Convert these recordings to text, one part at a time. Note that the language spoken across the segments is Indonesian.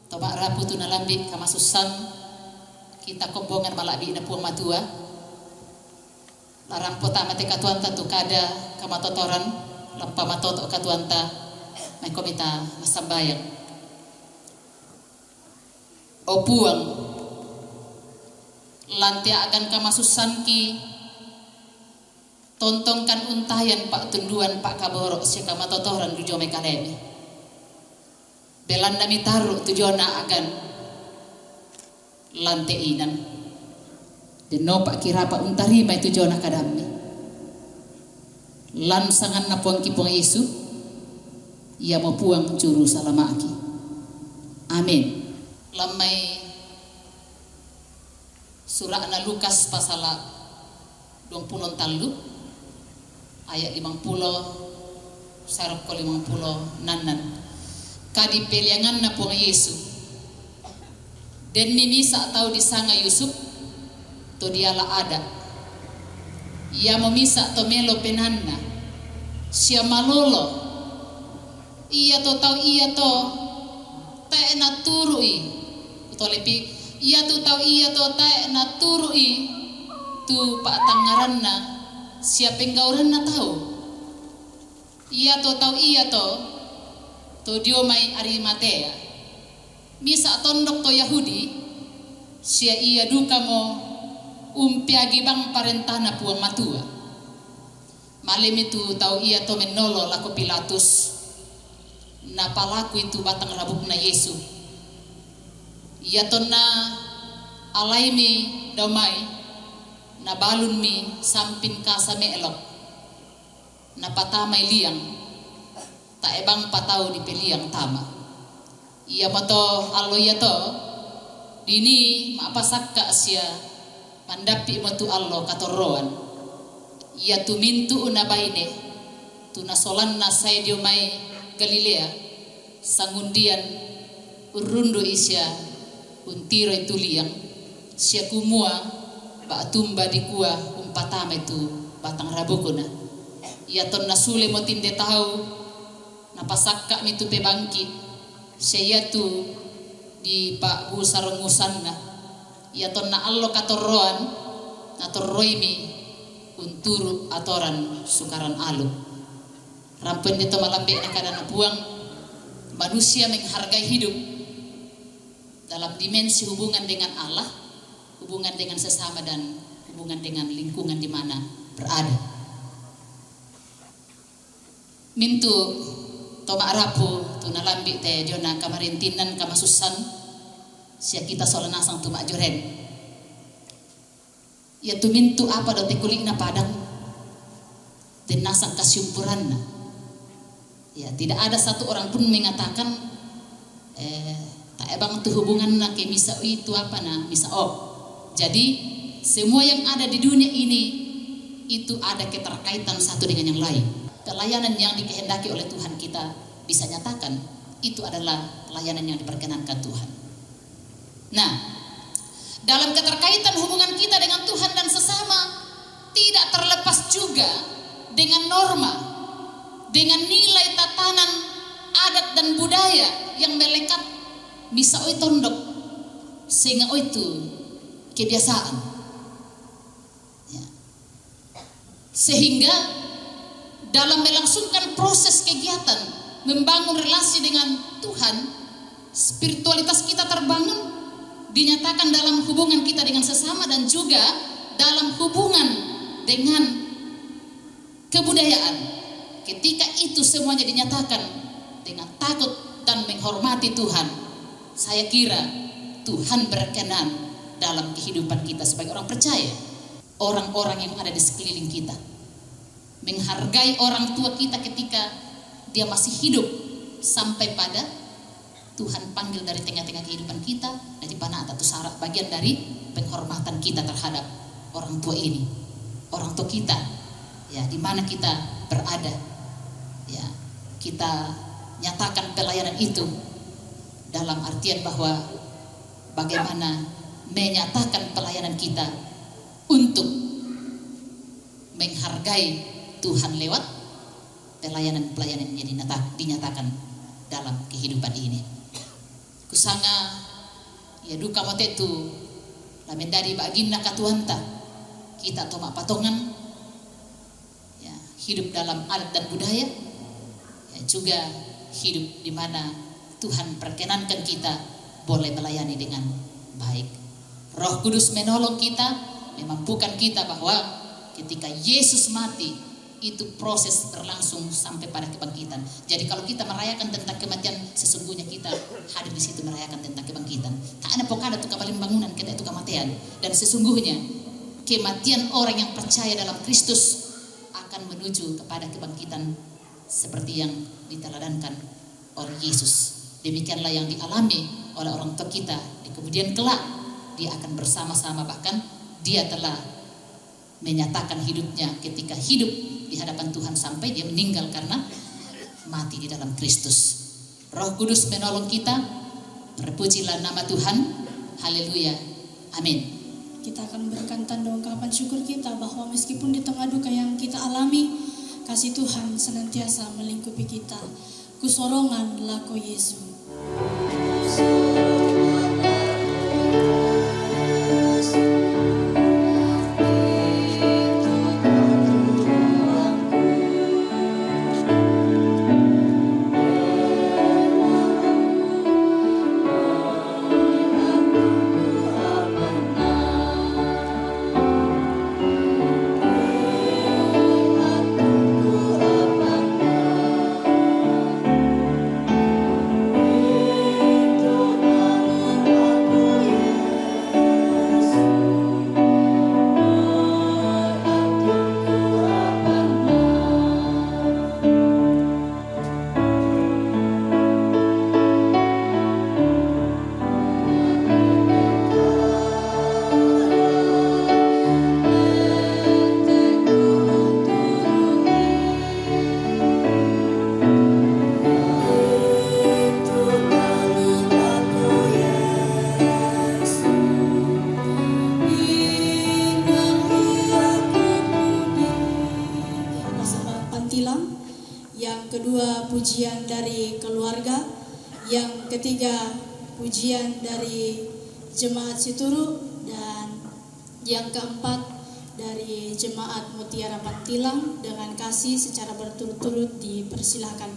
Toba rapu tu nalambi kamasusan kita kombongan malabi na puang matua larang pota mate katuanta tu kada kamatotoran lampa matoto katuanta may komita masambayang o puang lantia agan kamasusan ki tontongkan untayan pak tunduan pak kaborok si kamatotoran dujo may kalemi belan nami taruh tujona agan lante inan deno pak kira pak untari may tujona kadami lan sangan na puang kipong Yesu ia mau puang juru salamaki amin. Lamay surah na Lukas pasal 23 ayat 50 sarap ko 50 nanan kadi peliangan na puang Yesu dan mimisa tahu di sanga Yusuf to diala ada ia memisa to melo penanna sia malolo ia to tahu ia to tae na turui to lepi ia to tahu ia to tae na turui tu pak tangaranna sia penggauran na tahu ia to tahu ia to dio mai Arimatea misa tondok to Yahudi sia ia duka mo umpiagi bang parentana puang matua malam itu tahu ia to menolo laku Pilatus na palaku itu batang rabuk na Yesu ia to na alaimi damai na balun mi sampin kasa melok na patamay liang ta ebang patau di peliang tama ia mato allo ia to dini mapasakka sia pandapi matu allo katoroan ia tu mintu una baine tu nasolan na saidio mai Galilea sangundian urundu isya untiro itu liang sia kumua ba tumba di kuah umpatama itu batang rabukuna ia ton nasule mo tinde tahu napasakka mitu pe bangkit sia tu di pak bu sarungusanna ia ton na allo katoroan natorroimi unturu atoran sukaran alu rampen dito malambe na kada buang manusia menghargai hidup dalam dimensi hubungan dengan Allah, hubungan dengan sesama dan hubungan dengan lingkungan di mana berada. Mintu toma arapu tu nalambi te jona kamarintinan kamasusan sia kita solanasang tu majuren. Ya tu mintu apa do te kulik na padang dan nasang kasyumpuranna. Ya, tidak ada satu orang pun mengatakan tak ebang tu hubungan nak ke misa itu apa na misa Jadi semua yang ada di dunia ini itu ada keterkaitan satu dengan yang lain. Pelayanan yang dikehendaki oleh Tuhan kita bisa nyatakan itu adalah pelayanan yang diperkenankan Tuhan. Nah, dalam keterkaitan hubungan kita dengan Tuhan dan sesama tidak terlepas juga dengan norma, dengan nilai tatanan adat dan budaya yang melekat bisa tondok sehingga itu kebiasaan ya. Sehingga dalam melangsungkan proses kegiatan membangun relasi dengan Tuhan, spiritualitas kita terbangun dinyatakan dalam hubungan kita dengan sesama dan juga dalam hubungan dengan kebudayaan. Ketika itu semuanya dinyatakan dengan takut dan menghormati Tuhan, saya kira Tuhan berkenan dalam kehidupan kita sebagai orang percaya. Orang-orang yang ada di sekeliling kita menghargai orang tua kita ketika dia masih hidup sampai pada Tuhan panggil dari tengah-tengah kehidupan kita dari mana atau syarat bagian dari penghormatan kita terhadap orang tua ini, orang tua kita ya, di mana kita berada ya, kita nyatakan pelayanan itu dalam artian bahwa bagaimana menyatakan pelayanan kita untuk menghargai Tuhan lewat pelayanan-pelayanan yang dinyatakan dalam kehidupan ini. kusanga ya duka mote tu lamen dari baginna katuanta kita toma patongan ya, hidup dalam adat dan budaya ya, juga hidup di mana Tuhan perkenankan kita boleh melayani dengan baik. Roh Kudus menolong kita, memampukan kita bahwa ketika Yesus mati itu proses berlangsung sampai pada kebangkitan. Jadi kalau kita merayakan tentang kematian, sesungguhnya kita hadir di situ merayakan tentang kebangkitan. Tak ada pokada tu kembali bangunan kita itu kematian. Dan sesungguhnya kematian orang yang percaya dalam Kristus akan menuju kepada kebangkitan seperti yang diteladankan oleh Yesus. Demikianlah yang dialami oleh orang tua kita di kemudian kelak. Dia akan bersama-sama, bahkan dia telah menyatakan hidupnya ketika hidup di hadapan Tuhan sampai dia meninggal karena mati di dalam Kristus. Roh Kudus menolong kita. Terpujilah nama Tuhan. Haleluya. Amin. Kita akan memberikan tanda ungkapan syukur kita bahwa meskipun di tengah duka yang kita alami, kasih Tuhan senantiasa melingkupi kita. Kusorongan lako Yesus. Pujian dari keluarga, yang ketiga pujian dari jemaat Situru, dan yang keempat dari jemaat Mutiara Pantilang. Dengan kasih secara berturut-turut dipersilakan.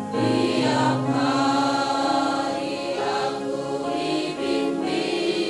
Tiap hari aku dibimbing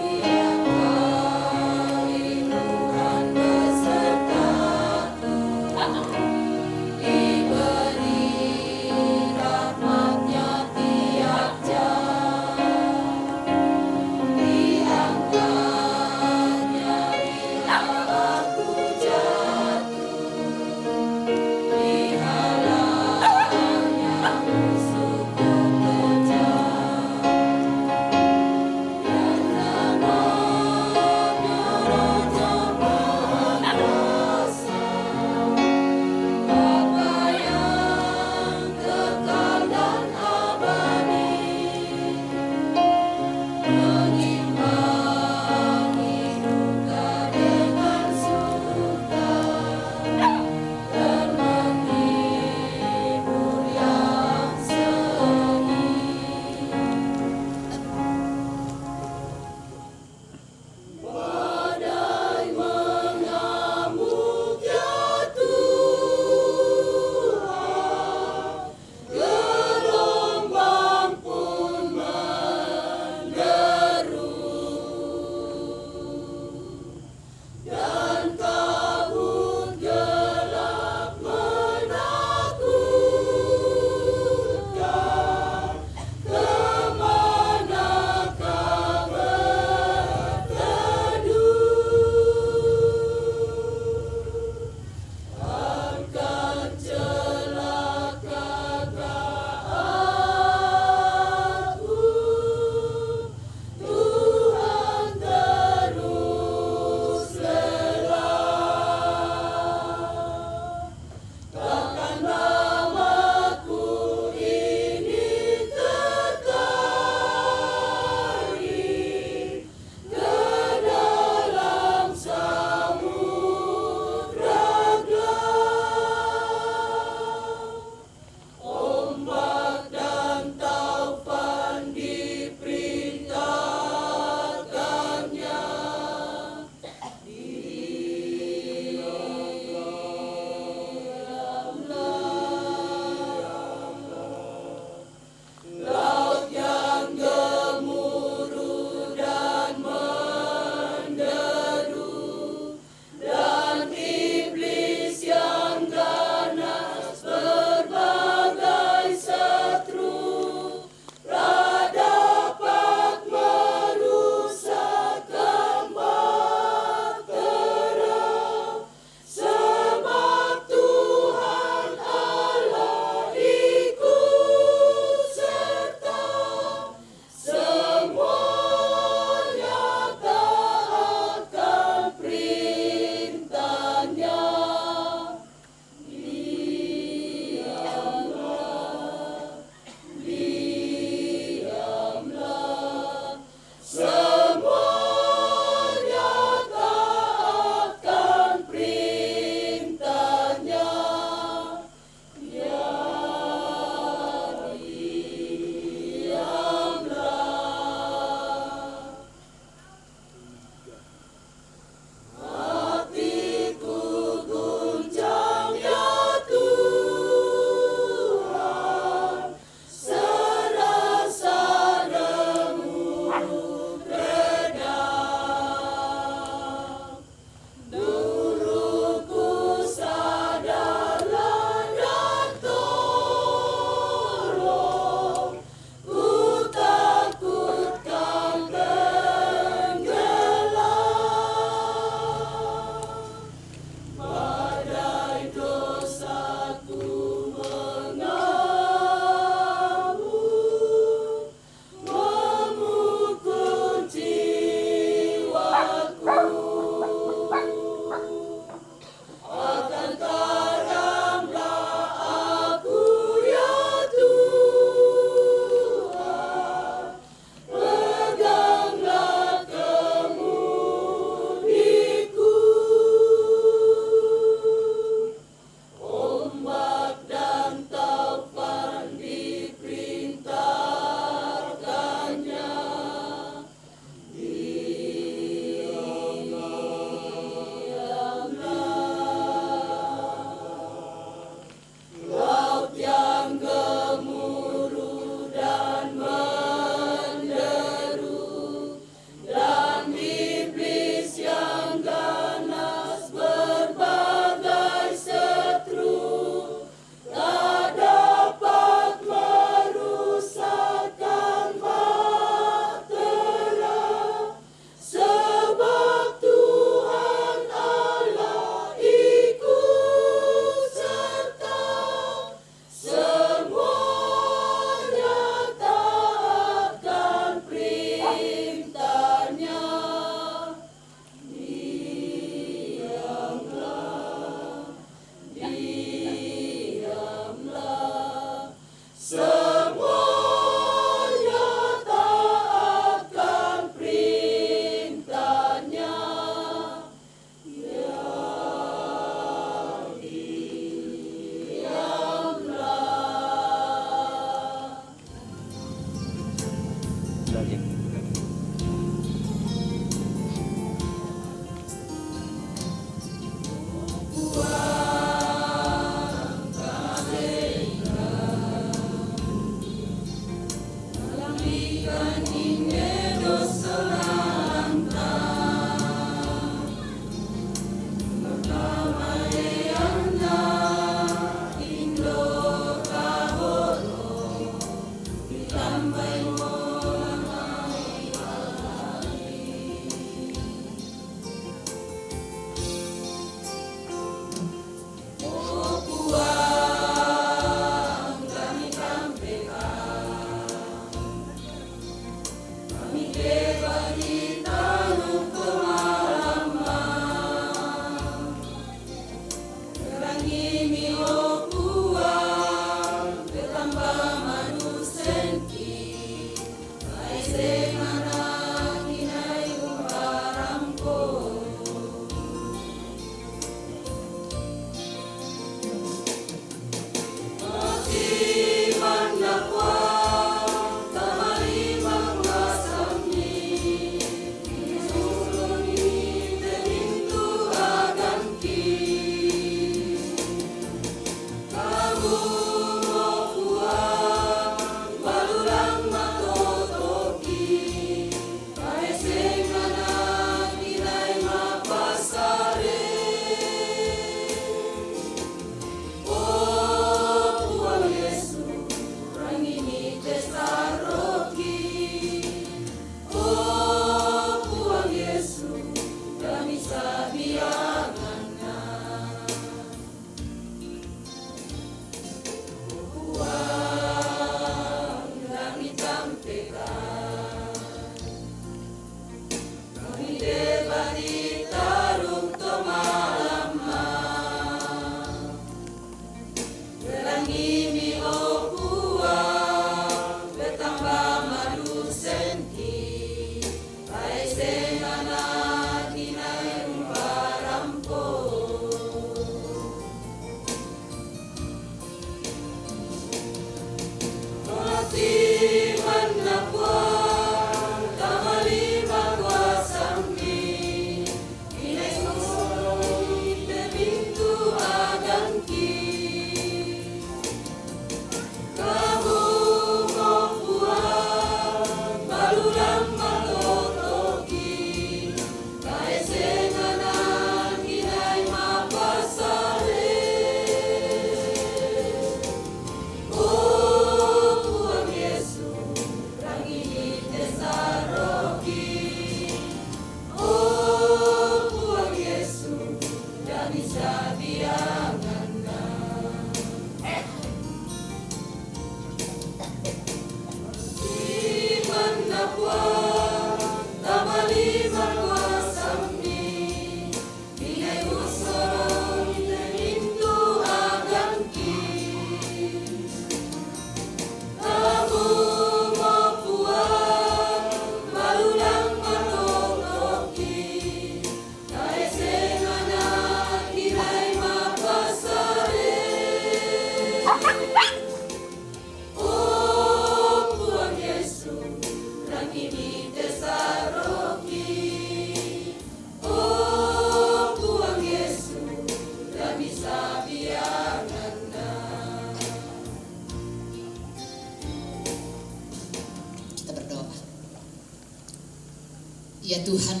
Ya Tuhan,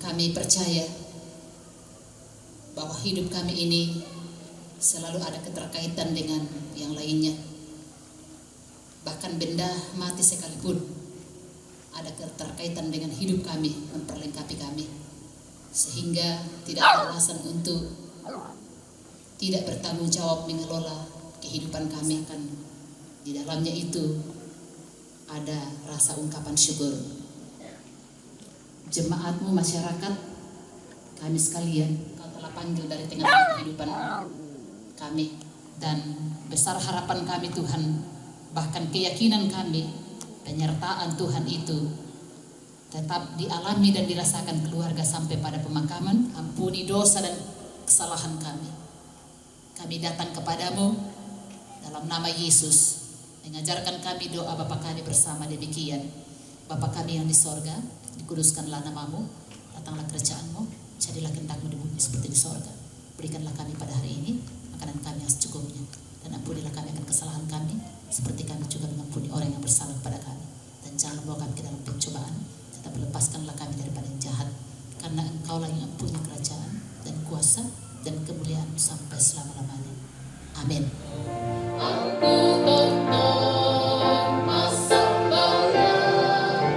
kami percaya bahwa hidup kami ini selalu ada keterkaitan dengan yang lainnya. Bahkan benda mati sekalipun ada keterkaitan dengan hidup kami, memperlengkapi kami. Sehingga tidak ada alasan untuk tidak bertanggung jawab mengelola kehidupan kami. Akan di dalamnya itu ada rasa ungkapan syukur. Jemaatmu, masyarakat, kami sekalian, Kau telah panggil dari tengah kehidupan kami. Dan besar harapan kami Tuhan, bahkan keyakinan kami, penyertaan Tuhan itu tetap dialami dan dirasakan keluarga sampai pada pemakaman. Ampuni dosa dan kesalahan kami. Kami datang kepadamu dalam nama Yesus, mengajarkan kami doa Bapa kami bersama demikian. Bapa kami yang di sorga, dikuduskanlah namamu, datanglah kerajaanmu, jadilah kehendak-mu di bumi seperti di sorga. Berikanlah kami pada hari ini makanan kami yang secukupnya, dan ampunilah kami akan kesalahan kami, seperti kami juga mengampuni orang yang bersalah kepada kami. Dan jangan bawa kami ke dalam pencobaan, tetapi lepaskanlah kami daripada yang jahat, karena Engkaulah yang punya kerajaan dan kuasa dan kemuliaan sampai selama-lamanya. Amin. Aku tonton masa bayang,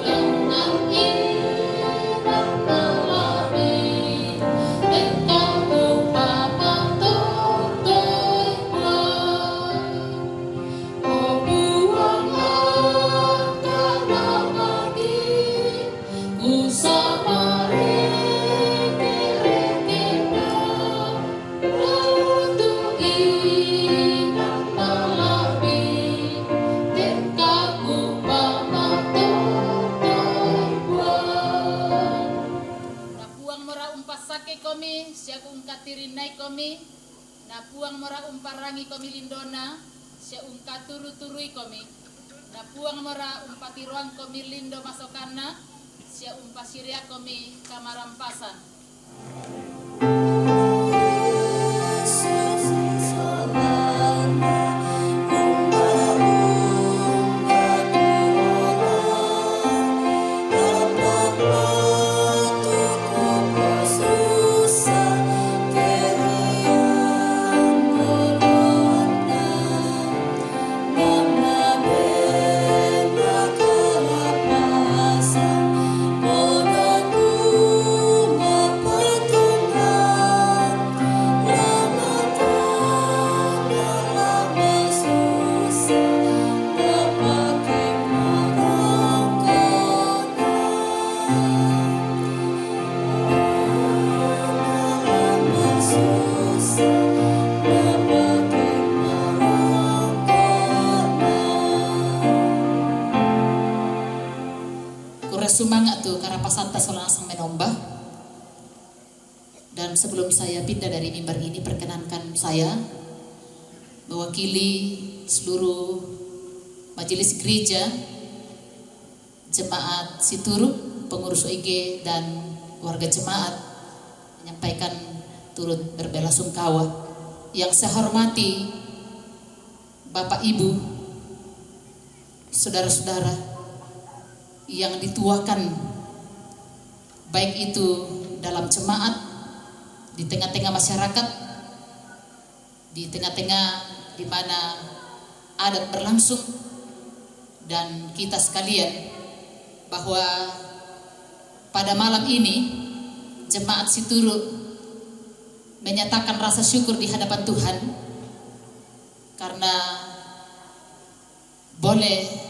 ulangan indah alami, dan kamu papa tonton buang, oh buang karena mati, ku sama komi siya ungkatirinay komi na puang mora umparangi komi lindona siya ungkaturu-turui komi na puang mora umpatiruang komi lindo masokana siya umpasiria komi kamarampasan. Sumangat tuh karapasanta solasang menombah. Dan sebelum saya pindah dari mimbar ini, perkenankan saya mewakili seluruh majelis gereja, jemaat Situru, pengurus OIG dan warga jemaat menyampaikan turut berbelasungkawa. Yang saya hormati Bapak Ibu, saudara-saudara yang dituakan, baik itu dalam jemaat, di tengah-tengah masyarakat, di tengah-tengah di mana adat berlangsung, dan kita sekalian, bahwa pada malam ini jemaat Situru menyatakan rasa syukur di hadapan Tuhan karena boleh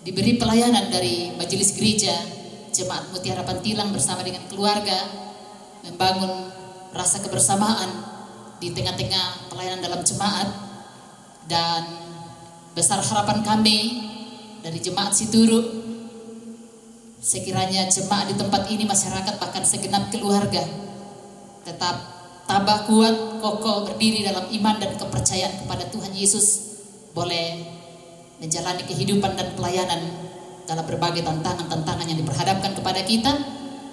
diberi pelayanan dari majelis gereja Jemaat Mutiara Pantilang bersama dengan keluarga membangun rasa kebersamaan di tengah-tengah pelayanan dalam jemaat. Dan besar harapan kami dari jemaat Situru, sekiranya jemaat di tempat ini, masyarakat, bahkan segenap keluarga tetap tabah, kuat, kokoh, berdiri dalam iman dan kepercayaan kepada Tuhan Yesus, boleh menjalani kehidupan dan pelayanan dalam berbagai tantangan-tantangan yang diperhadapkan kepada kita,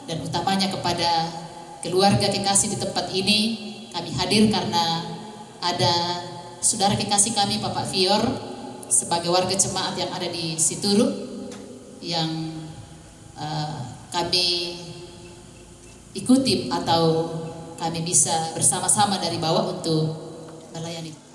dan utamanya kepada keluarga kekasih di tempat ini. Kami hadir karena ada saudara kekasih kami, Bapak Fior, sebagai warga jemaat yang ada di Situru, yang kami ikuti atau kami bisa bersama-sama dari bawah untuk melayani.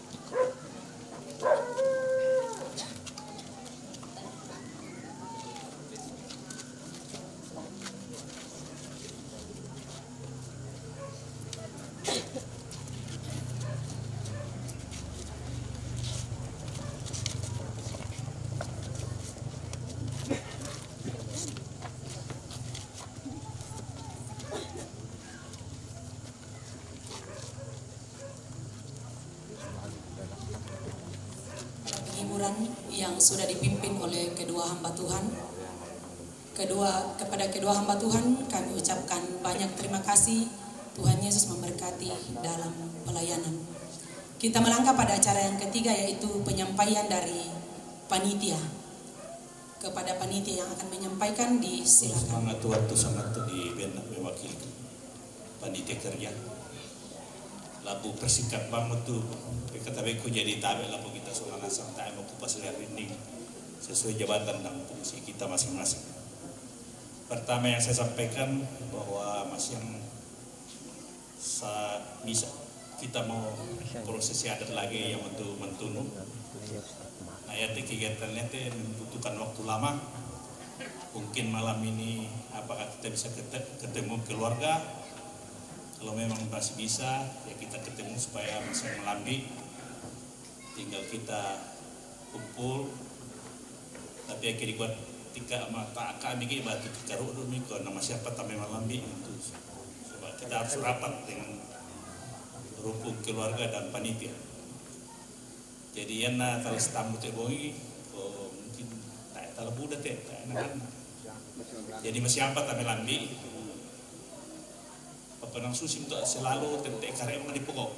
Yang sudah dipimpin oleh kedua hamba Tuhan. Kepada kedua hamba Tuhan kami ucapkan banyak terima kasih. Tuhan Yesus memberkati dalam pelayanan. Kita melangkah pada acara yang ketiga, yaitu penyampaian dari panitia. Kepada panitia yang akan menyampaikan, disilakan. Semangat waktu sangat di benak mewakili panitia kerja. Labu persikat banget tuh. Kata beku jadi tabe labu kita solana santai mau kupas ini sesuai jabatan dan fungsi kita masing-masing. Pertama yang saya sampaikan bahwa masih yang bisa kita mau prosesi adat lagi yang untuk mentunuk. Nah ya kegiatannya itu membutuhkan waktu lama. Mungkin malam ini apakah kita bisa ketemu keluarga? Kalau memang masih bisa, ya kita ketemu supaya bisa melambi. Tinggal kita kumpul. Tapi akhirnya buat tiga mata kami ke batu kita ruh dulu nama siapa tapi melambi itu. Sebab kita harus rapat dengan rukun keluarga dan panitia. Jadi yana kalau tamu tebongi, mungkin tak terlalu budak tak enak. Jadi masih apa tapi melambi. Penang susi untuk selalu tentek karya di pokok.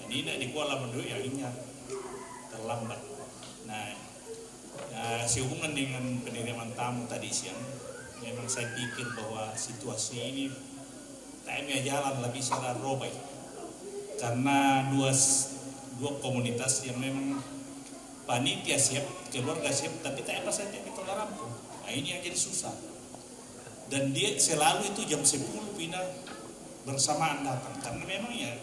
Ini nak dikuala menurut yang ingat terlambat. Nah, sehubungan dengan penerimaan tamu tadi siang, memang saya pikir bahwa situasi ini tak jalan lebih secara robai. Karena dua komunitas yang memang panitia siap, keluarga siap, tapi tak apa saja kita rampung. Nah ini yang jadi susah. Dan dia selalu itu jam 10 pindah bersamaan datang karena memang ya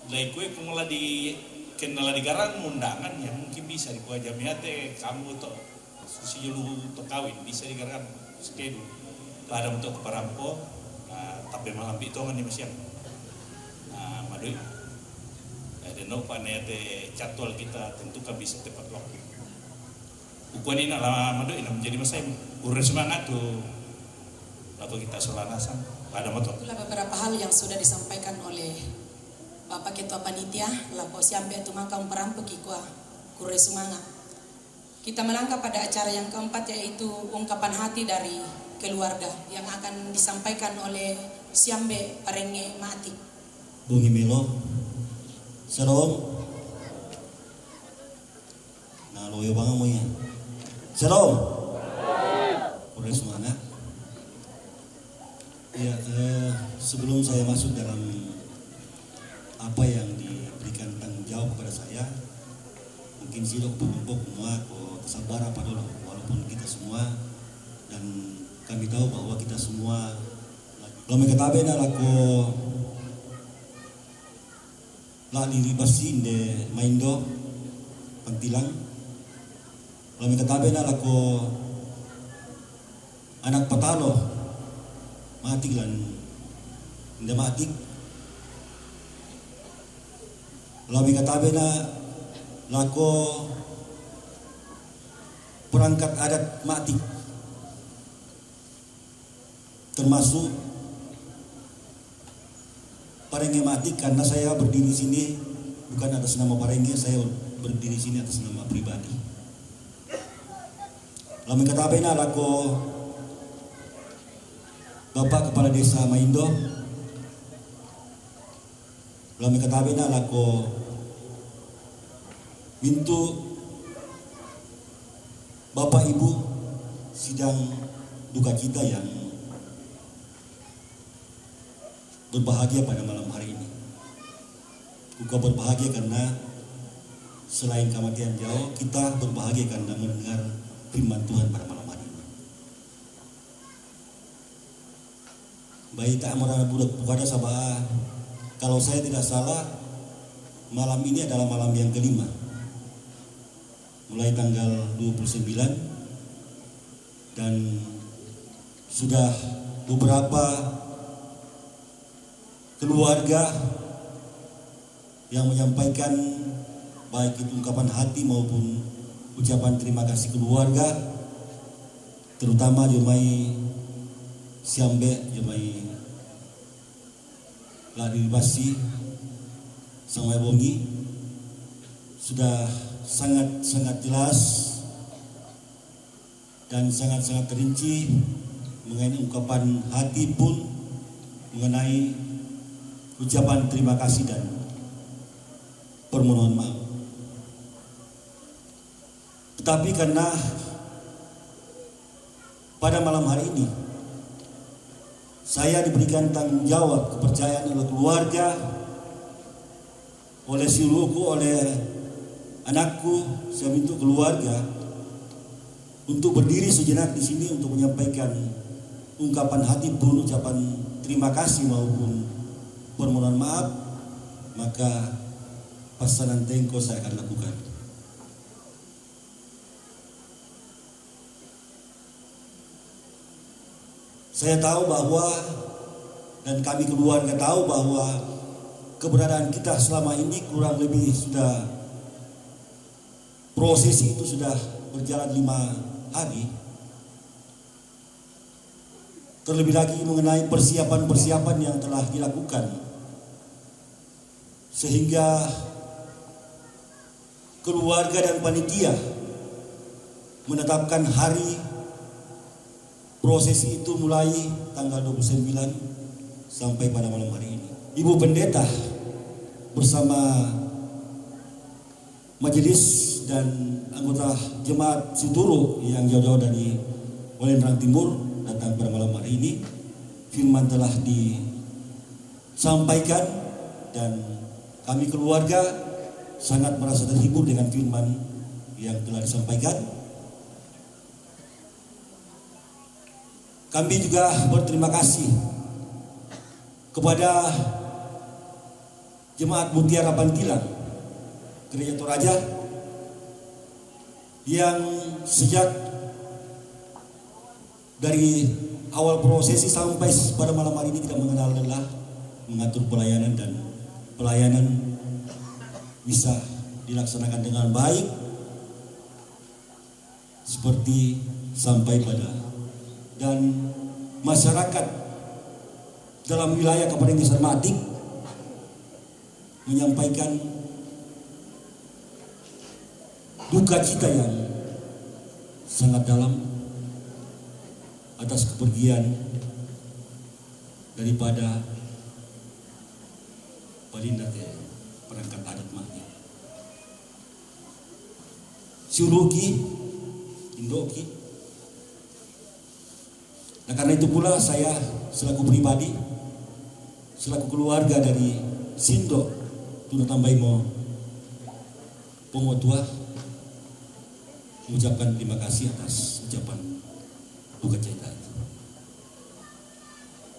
kue kumula di kenal di garang undangan ya mungkin bisa di kuah jamiate kamu atau susi lu untuk kawin bisa di garang schedule ada untuk keparampo tapi malam itu kan di siang madui ada nopa nete jadwal kita tentukan bisa tepat waktu ukuan ini lama madui menjadi masa ini urus semangat tuh lalu kita solanasan pada motor. Itulah beberapa hal yang sudah disampaikan oleh Bapak Ketua Panitia, lapo siambe tumakang perampok ikwa kure semangat. Kita melangkah pada acara yang keempat, yaitu ungkapan hati dari keluarga yang akan disampaikan oleh siambe Parenge Mati. Bungi Milo, Shalom. Nah, loyo banget mo yan. Shalom. Kure semangat. Ya, sebelum saya masuk dalam apa yang diberikan tanggung jawab kepada saya, mungkin silok penumpuk semua sabar apa dulu, walaupun kita semua dan kami tahu bahwa kita semua belum ketabe na lako la lilibasin de maindo pantilang belum ketabe na lako anak patalo matik lan hindi matik labi katabi na lako perangkat adat matik termasuk Parenge Matik karena saya berdiri sini bukan atas nama Parenge, saya berdiri sini atas nama pribadi. Labi katabi na lako Bapak Kepala Desa Maindo, belum ketahui na lako mintu Bapak Ibu sidang duka kita yang berbahagia pada malam hari ini. Kuka berbahagia karena selain kematian jauh, kita berbahagia karena mendengar firman Tuhan pada malam hari. bayi tak merana budak kepada sabah. Kalau saya tidak salah, malam ini adalah malam yang kelima. Mulai tanggal 29 dan sudah beberapa keluarga yang menyampaikan baik itu ungkapan hati maupun ucapan terima kasih keluarga, terutama Jomai Siambe, Jomai Ladi Basi, Sangwai Bongi sudah sangat jelas dan sangat terinci mengenai ungkapan hati pun mengenai ucapan terima kasih dan permohonan maaf. Tetapi karena pada malam hari ini saya diberikan tanggung jawab kepercayaan oleh keluarga, oleh siluku, oleh anakku, saya minta keluarga untuk berdiri sejenak di sini untuk menyampaikan ungkapan hati pun ucapan terima kasih maupun permohonan maaf, maka pasanan tengko saya akan lakukan. Saya tahu bahwa dan kami keluarga tahu bahwa keberadaan kita selama ini kurang lebih sudah prosesi itu sudah berjalan 5 hari. Terlebih lagi mengenai persiapan-persiapan yang telah dilakukan, sehingga keluarga dan panitia menetapkan hari prosesi itu mulai tanggal 29 sampai pada malam hari ini. Ibu Pendeta bersama majelis dan anggota jemaat Situru yang jauh-jauh dari Walendrang Timur datang pada malam hari ini. Firman telah disampaikan dan kami keluarga sangat merasa terhibur dengan firman yang telah disampaikan. Kami juga berterima kasih kepada Jemaat Mutiara Bantilan Gereja Toraja yang sejak dari awal prosesi sampai pada malam hari ini tidak mengenal lelah mengatur pelayanan, dan pelayanan bisa dilaksanakan dengan baik seperti sampai pada, dan masyarakat dalam wilayah Kabupaten Desa Madik menyampaikan duka cita yang sangat dalam atas kepergian daripada Balinda perangkat adat Madik. Syuruki, Indoki. Nah, karena itu pula saya selaku pribadi, selaku keluarga dari Sindo Tuna Tambaimo Pongotua mengucapkan terima kasih atas ucapan duka cita itu.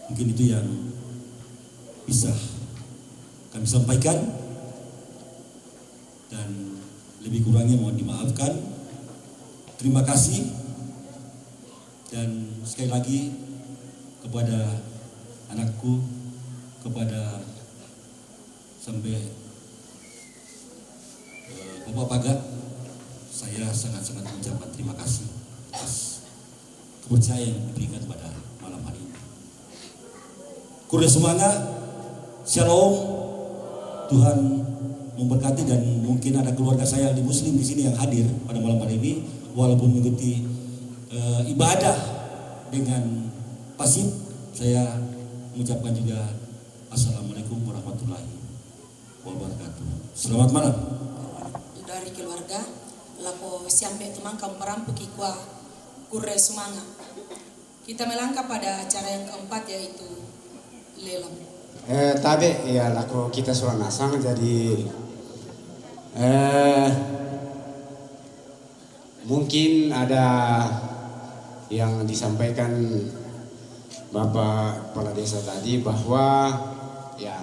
Mungkin itu yang bisa kami sampaikan, dan lebih kurangnya mohon dimaafkan. Terima kasih. Dan sekali lagi kepada anakku, kepada sampai Bapak Pagat, saya sangat-sangat mengucapkan terima kasih atas kepercayaan yang diberikan pada malam hari ini. Kure semangat, shalom, Tuhan memberkati, dan mungkin ada keluarga saya di Muslim di sini yang hadir pada malam hari ini, walaupun mengikuti ibadah dengan pasif. Saya mengucapkan juga Assalamualaikum warahmatullahi wabarakatuh. Selamat malam. Dari keluarga lapo siampe tumangkang merampu kikwa kure sumanga. Kita melangkah pada acara yang keempat, yaitu lelang. Tadi ya laku kita sudah nasang, jadi mungkin ada yang disampaikan Bapak Kepala Desa tadi bahwa ya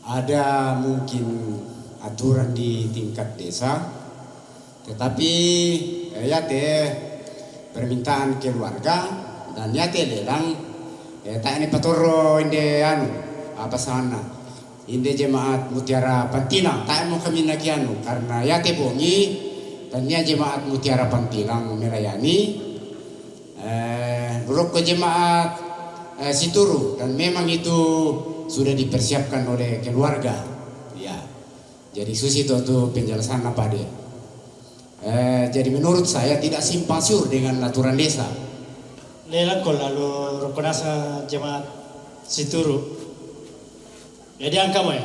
ada mungkin aturan di tingkat desa, tetapi ya permintaan keluarga dan ya lelang tak ini patoro inde apa sana inde jemaat Mutiara Pantilang tak mau kami nagianu karena ya bongi dan ya jemaat Mutiara Pantilang melayani ke jemaat Situru dan memang itu sudah dipersiapkan oleh keluarga ya. Jadi susi itu penjelasan apa dia. Jadi menurut saya tidak simpang siur dengan aturan desa. Lelang kol lalu rukunasa jemaat Situru. Jadi angka mo ya.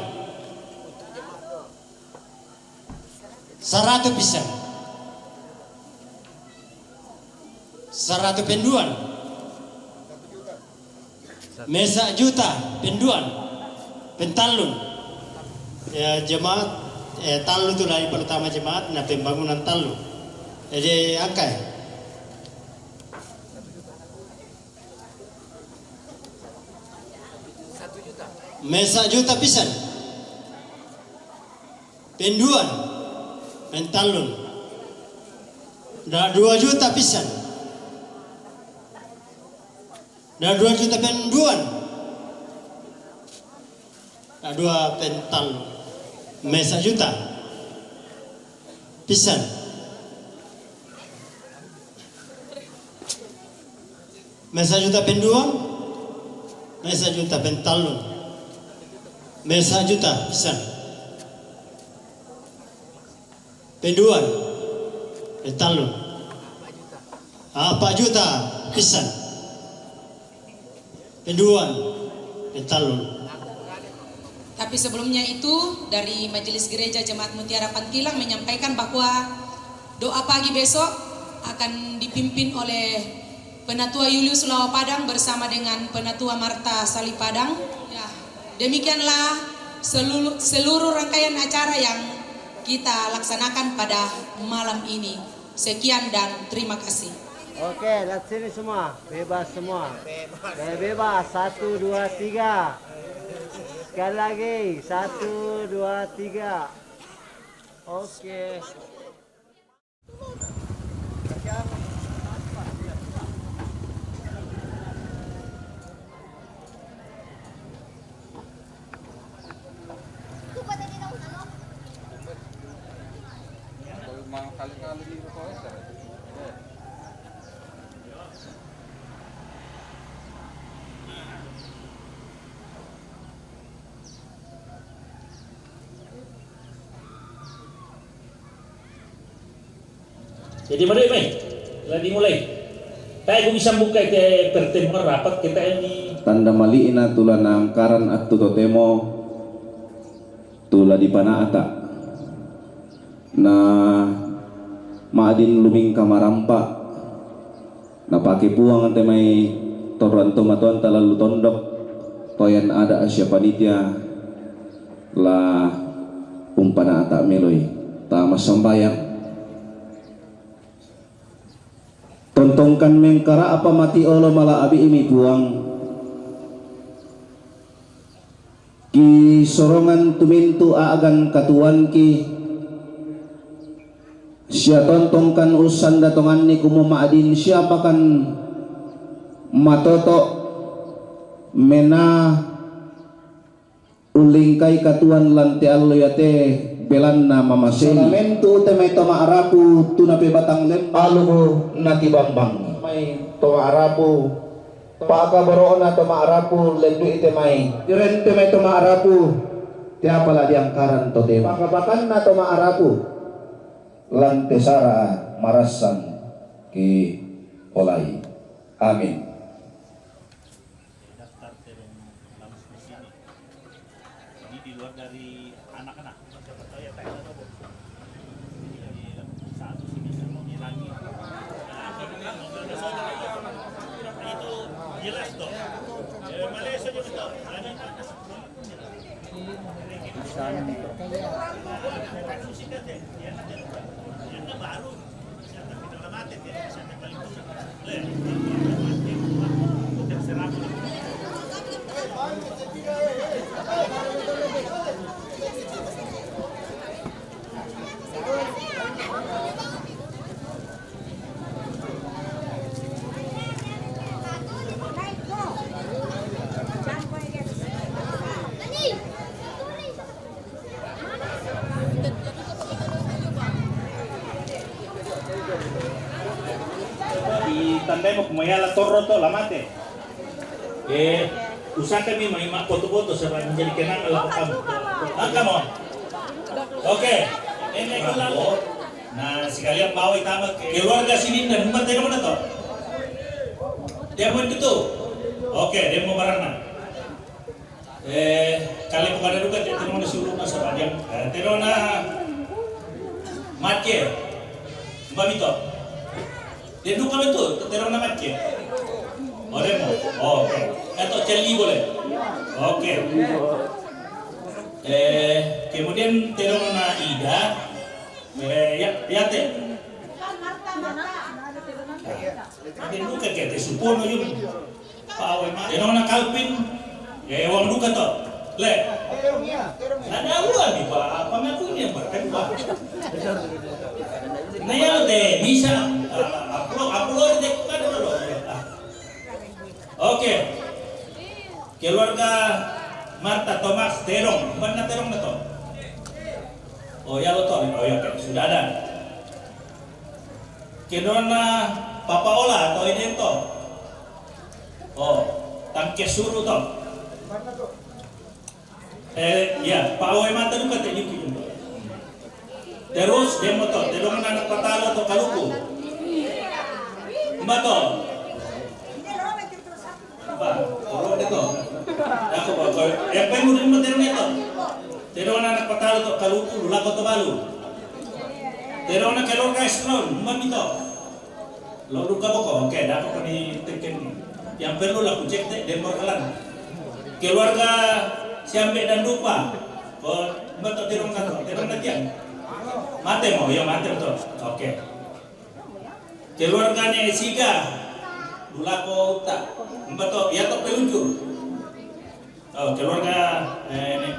100 bisa. 100 penduan. Mesa juta penduan pentalun ya jemaat talu itu dari pertama jemaat na pembangunan talu jadi angka ya. Mesa juta pisan penduan pentalun dan 2 juta pisan dan 2 juta penduan dan 2 pental mesa juta pisan mesa juta penduan mesa juta pentalun mesa juta pisan penduan pentalun 4 juta pisan penduan pentalun. Tapi sebelumnya itu dari Majelis Gereja Jemaat Mutiara Pantilang menyampaikan bahwa doa pagi besok akan dipimpin oleh Penatua Julius Lawa Padang bersama dengan Penatua Marta Sali Padang. Ya, demikianlah seluruh rangkaian acara yang kita laksanakan pada malam ini. Sekian dan terima kasih. Oke, lihat sini semua, bebas semua. Bebas, 1, 2, 3. Sekali lagi, 1, 2, 3. Oke. Jadi mari lagi mulai. Tayo kung isang buka ke pertemuan rapat kita ini. Tanda maliina tula na angkaran at tutotemo tula di panaata na maadin luming kamarampa na pakipuang ante may toran tumatuan talalu tondok toyan ada asya panitia la umpanaata meloy tama sambayang tontongkan mengkara apa mati olo mala abi imi buang ki sorongan tumintu aagan katuan ki siya tontongkan usan datongan ni kumumaadin siapa kan matoto mena ulingkai katuan lanti alloyate belan na mamase solamente temay toma arapu tunape batang lem alugo natibambang may toma arapu paka boroon na toma arapu lendu ite may diren temay toma arapu tiya pala diangkaran to tema pakabakan na toma arapu lante sara marasan ki olay amin. Ini di luar dari anak-anak. Siapa tahu ya kayak apa. Jadi satu sih bisa mau lagi. Itu jelas dong. Malaysia juga tahu. Baru siapa kita lamatin ya, siapa paling Tandai mo kumayala torro to lamate. Usaha kami may foto-foto sa menjadi kenangan lah kamu. Kamu. Oke. Ini lalu. Nah, sekalian bawa tamat keluarga sini dan umat dari mana toh? Dia mau itu. Oke, dia mau barangna. Kalian kepada duka tidak mau disuruh masa panjang. Terona matke. Babito. Dia duka itu, terong nama ke? Boleh mau? Oke. Atau celi boleh? Oke. Kemudian terong nama Ida. Ya teh. Dia duka ke? Supono yun. Pawai mah. Terong nama Kalpin. Wang duka toh. Le. Ada uang nih pak. Apa ngaku ini yang berkan pak? Naya deh bisa. Upload deh kan dulu. Oke. Keluarga Marta Thomas Terong, mana Terong itu? Oh ya lo tahu. Oh ya sudah ada. Keluarga Papa Ola atau ini itu? Oh, tangke suruh toh. Ya, Pak Owe mata itu kata gitu. Terus dia motor, terong anak patala atau kaluku. Betul. Pak, kalau itu, aku bawa. Yang paling mudah terong itu. Terong anak patala atau kaluku, lulak atau balu. Terong anak keluarga estron, itu. Lalu duka pokok, oke, dah aku ni teken. Yang perlu lah aku cek deh, dempor kalan. Keluarga Siambe dan Dupa. Oh, betul terong kata, terong nakian. Mate mau, ya mate betul. Oke. Keluarganya Esiga, Dulako Uta, betul. Ya tok pelunjur. Oh, keluarga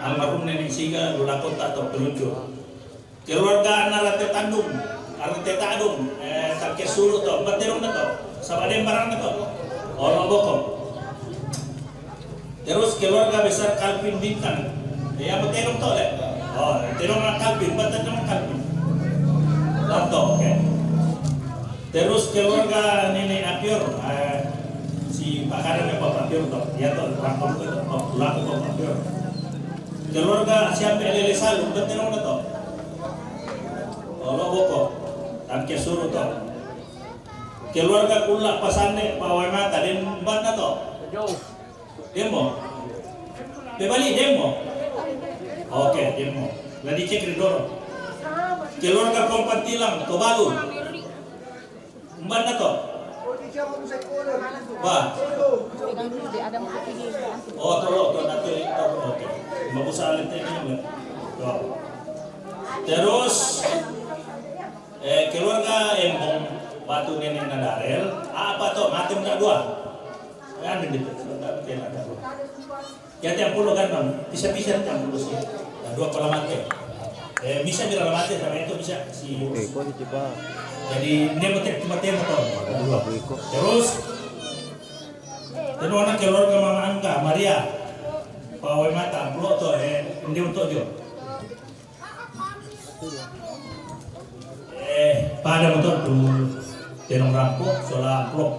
almarhum nenek Esiga, Dulako Uta tok pelunjur. Keluarga Narate Tandung, Arate Tadung, Kakek Sulu tok, betul betul. Sabade barang betul. Orang boko. Terus keluarga besar Kalvin Bintang. Ya betul tok le. Oh, terong Kalvin, betul nama Kalvin. Lato, oke. Terus keluarga nenek Apior, si Pak Karim Pak Apior toh, dia toh rampok itu, laku Pak Apior. Keluarga siapa Lele Salu, betul nama toh. Lo boko, tangke suruh toh. Keluarga Kulak Pasane Pawai Mata dan Banda toh. Demo, bebali demo. Oke, demo. Lagi cek di dorong. Keluarga Kompan Tilang, Tobalu. Mana toh? Ba. Oh, tolong nanti oke. Bagus alit ini. Terus keluarga Embong Batu Nenek Nadarel, apa toh? Mati enggak dua? Kan gitu. Ya tiap puluh kan bang, bisa-bisa tiap puluh sih. Dua kalau mati. Bisa bila mati sama itu bisa si. Jadi dia mati motor. Terus anak keluarga Mama Angka Maria Pawai Mata Blok tuh ini untuk jo. Pada motor tuh tenong rampok soal blok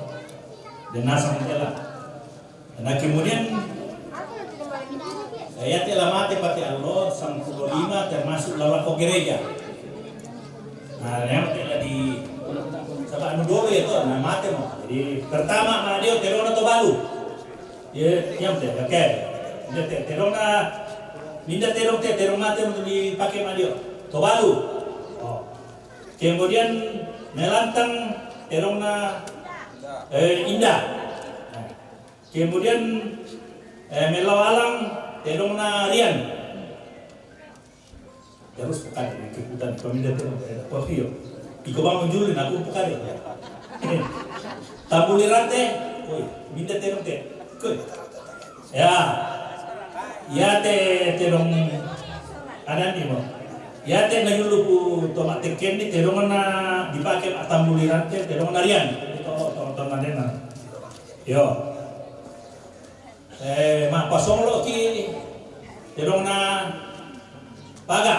dan nasang telah. Nah kemudian saya telah mati pati Allah sang 5 termasuk lalako gereja. Nah yang telah di sama anu dulu itu nah mati mau. Jadi pertama mana dia terona to balu. Ya yang teh oke. Dia terona minda terong mati untuk dipakai sama dia. To balu. Oh. Kemudian melantang terona indah. Nah. Kemudian melawalang terongna Rian. Terus bukan keikutan pemindah terong Papio. Iko bangun julin aku bukan ya. tambulirante, oi, minta terong te, kuy. Ya, ya terong ada nih mo. Ya nayulupu tomat teken ni terong na dipakai tambulirante, terong na rian. Ito na. Yo. Ma pasong lo ki terong na paga.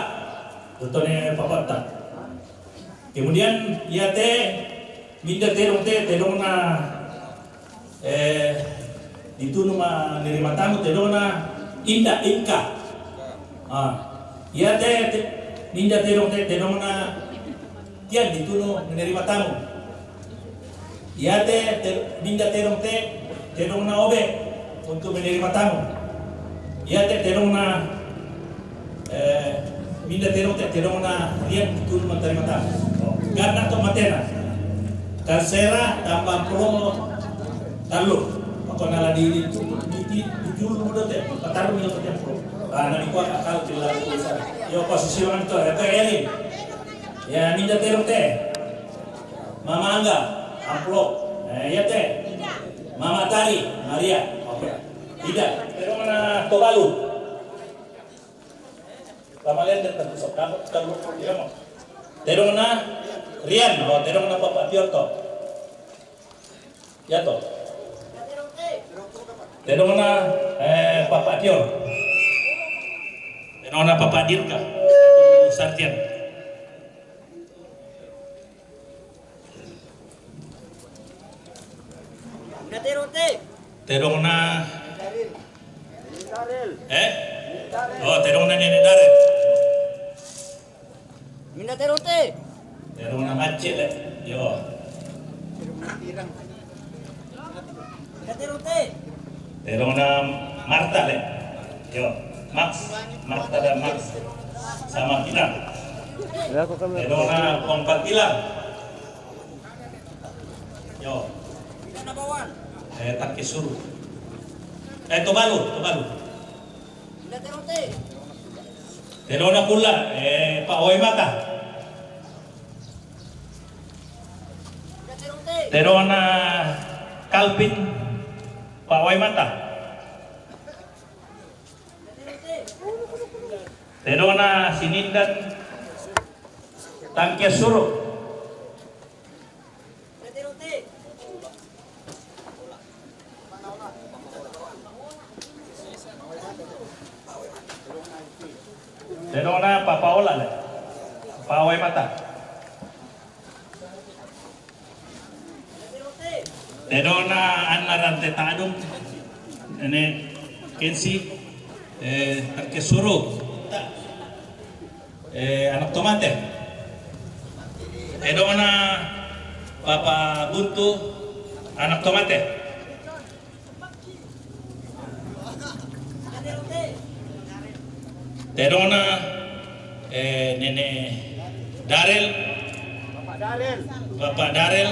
Ito ni papata. Kemudian ya minta terong na dituno menerima tamu terong na inda inka. Ya minta terong na tian dituno menerima tamu. Ya minta terong na obe untuk menerima tamu. Ya terong na minta terong na dia dituno menerima tamu. Karena to matena. Kansera tambah promo talur. Ako nala di julu muda te. Kataru yo te pro. Ana ni kuat akal tila kusa. Yo posisi orang to eta yani. Ya minta terong te. Mama Angga amplop. Ya te. Mama Tari Maria. Oke. Tidak. Terong na Tobalu. Lama lihat tentu sok kalau dia mau. Terong na Rian, terong na Bapak Tioto. Ya to. Terong na Bapak Tio. Terong na Bapak Dirka. Sartian. Terong na terong na Nenek Darel. Minda terote. Terong na Aceh le. Yo. Minda terote. Terong na Marta le. Yo. Max. Marta dan Max. Sama kita. Terong na Kompat Ilang. Yo. Minda bawan. Takisuru. Tobalu. Minda terote. Terong na Pula. Pak Oimata. Terong na Kalpin Pak Waimata. Terong na Sinindan Tangkias Suro. Terong na Papa Ola le. Pak Waimata. Terong na Anarante Tadum. Ini Kensi Tarkesuru. Anak Tomate. Terong na Papa Buntu Anak Tomate. Terong na Nenek Darel. Bapak Darel.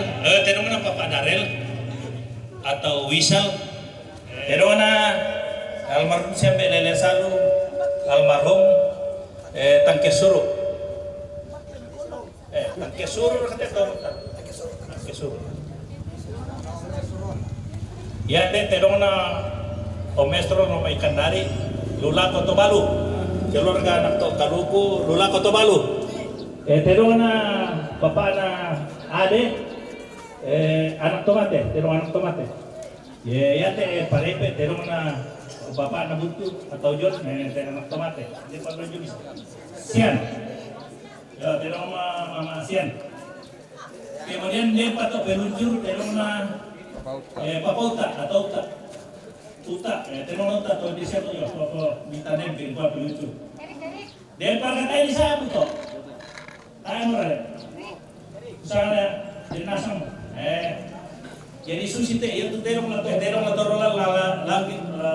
Terong na Bapak Darel atau Wisal. Terong na almarhum siapa Lele Salu, almarhum Tangkesuru. Tangkesuru kata Tangkesuru. Ya terong na Omestro no ikan dari Lula Kotobalu. Keluarga anak to Kaluku Lula Kotobalu. Terong na bapak na Ade anak tomate, terong anak tomate. Ya parepe terong na bapak na Buntu atau John anak tomate. Dia pada jenis. Sian. Ya terong mama Sian. Kemudian dia patut beluncur terong na Papauta atau Uta, terong na Uta atau di siapa yo minta nempel buat beluncur. Dia pakai kain saya buto. Tahu murah. Sana dinasam. Jadi susite itu terong na torola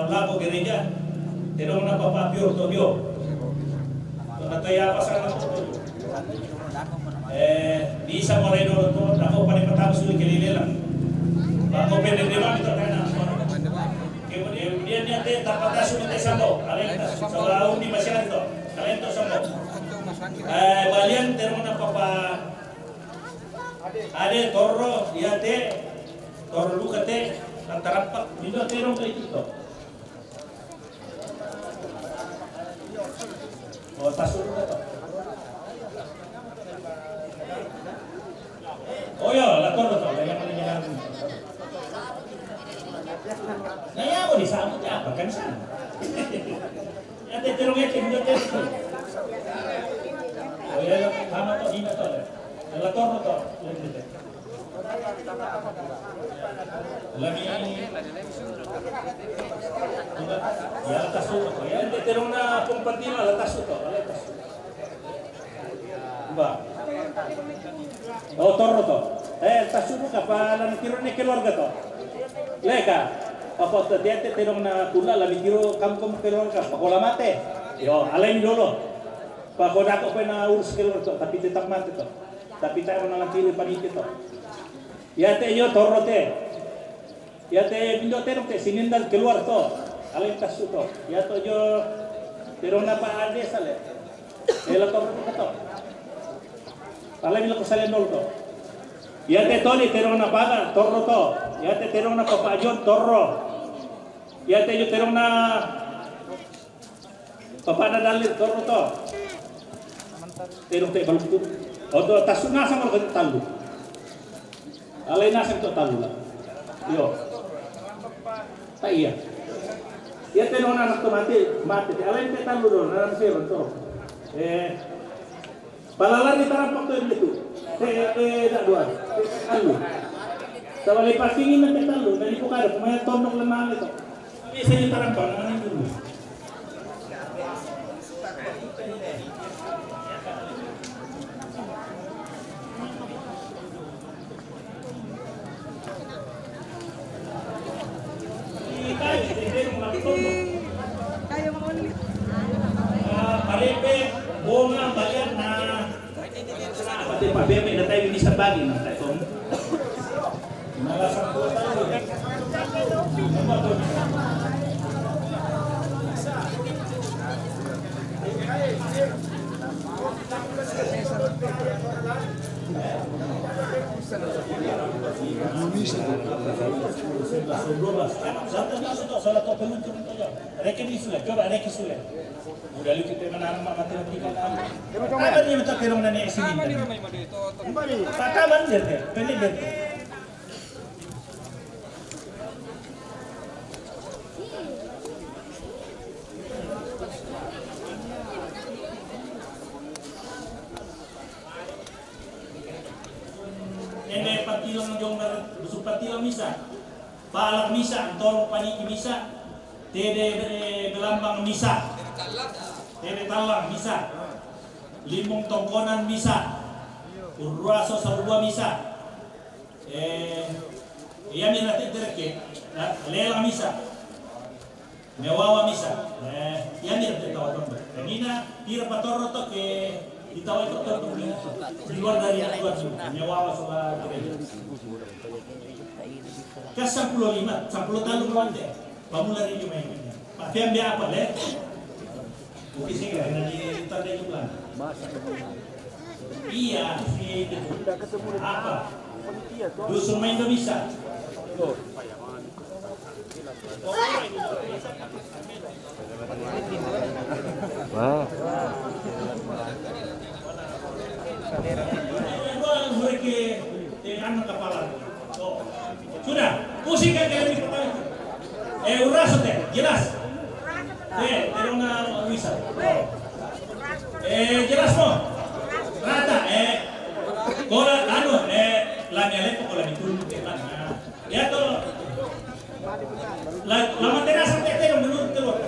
lago gereja. Terong na Papa Pio Tobio. Nataya pasal bisa Moreno to ako pa rin matapos yung kililila. Ako pwede naman ito tayo na. Kemudian niya tapataso nito sambo. Alenta. So hindi masyado ito. Alenta sambo. Balian terong na Papa Ade Toro, diate Toro luka te antara pak itu terong kayak itu. Oh tasuk itu. Oh ya, lator betul. Yang mana jalan? Nah ya mau disambut apa kan sana? Ya terong itu terong. Oh ya, sama tuh ini tuh. Lator betul. Lami ya atas itu ya terong na pempertima atas itu atas ba otor to atas itu kapalan kiro ni keluarga to leka apa to dia terong na kula lami kiro kampung keluarga pakola mate yo alain dulu pakoda ko pa na urus keluarga to tapi tetap mate to tapi tayo na lang kiro paniti to ya te yo torro te ya te bindo terong te sinindal keluar to alay tasu to ya to yo terong na pa ade sale ela torro to alay bilo ko sale nol to ya te toni terong na paga torro to ya te terong na papajon torro ya te yo terong na papada dalir torro to terong te baluktu odo tasu na sama ko talu alay nasang to talu la yo tak iya ya tenong anak to mati alay te talu do na sero to palalar ni tarampak to itu dak dua talu tawali pasingin na te talu na ipo kada kumaya tondok lemang ito bisa ni tarampak na ni dulu Paripe bunga bayar na pati pa bebe na tayo bisa bagi na tayo malasang po tayo udah lu kita menang matematika apa dia minta kerong nani sini kata banjir deh pendek deh ini patilang jong busuk patilang misa palak misa antol paniki misa tede belambang misa tede talang misa limbung tongkonan misa urwaso sarua misa iya minati terke lelang misa mewawa misa iya minati tawaton nina tira patorro to ke ditawai patorro di luar dari luar mewawa soal kas 10 talung wante pamulari yung may Pak Fiam dia apa le? Mungkin sih kan nanti tanda juga. Iya, si apa? Dusun main bisa. Wah. Mereka dengan kepala. Sudah, pusingkan kalian pertama. Uraso teh, jelas. Terong na wisa. Jelas mo. Rata, kola ano, lanyale po kola itu. Ya to. Lama tera sampai terong dulu keluar.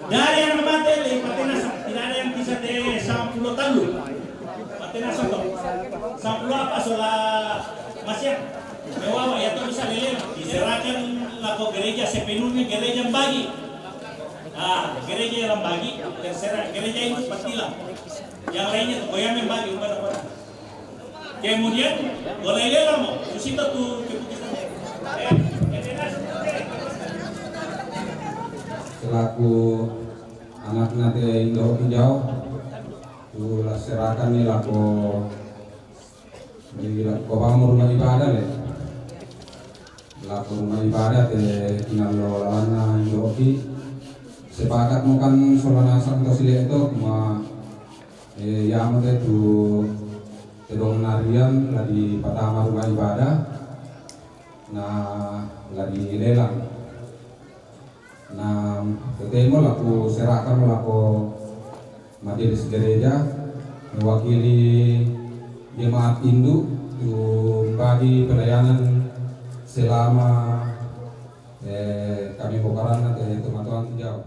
Dari yang mati patenasa, tidak ada yang bisa deh 10 tahun. Patenasa to. 10 apa soal masih Mewawa ya tuh bisa lele diserahkan lako gereja sepenuhnya gereja yang bagi. Gereja yang bagi terserah gereja itu pastilah. Yang lainnya tuh goyang yang bagi kepada. Kemudian boleh lela mau susita tuh keputusan. Selaku anak nanti Indo hijau tuh serahkan nih lako Jadi kau bangun rumah ibadah le. Laku rumah ibadah te kinalo lawana yoki. Sepakat mukan solana sang tosile itu cuma yang itu tedong narian lagi pertama rumah ibadah. Nah lagi lelang. Nah ketemu laku serahkan laku majelis gereja mewakili jemaat induk bagi pelayanan selama kami bokaran teman-teman jauh.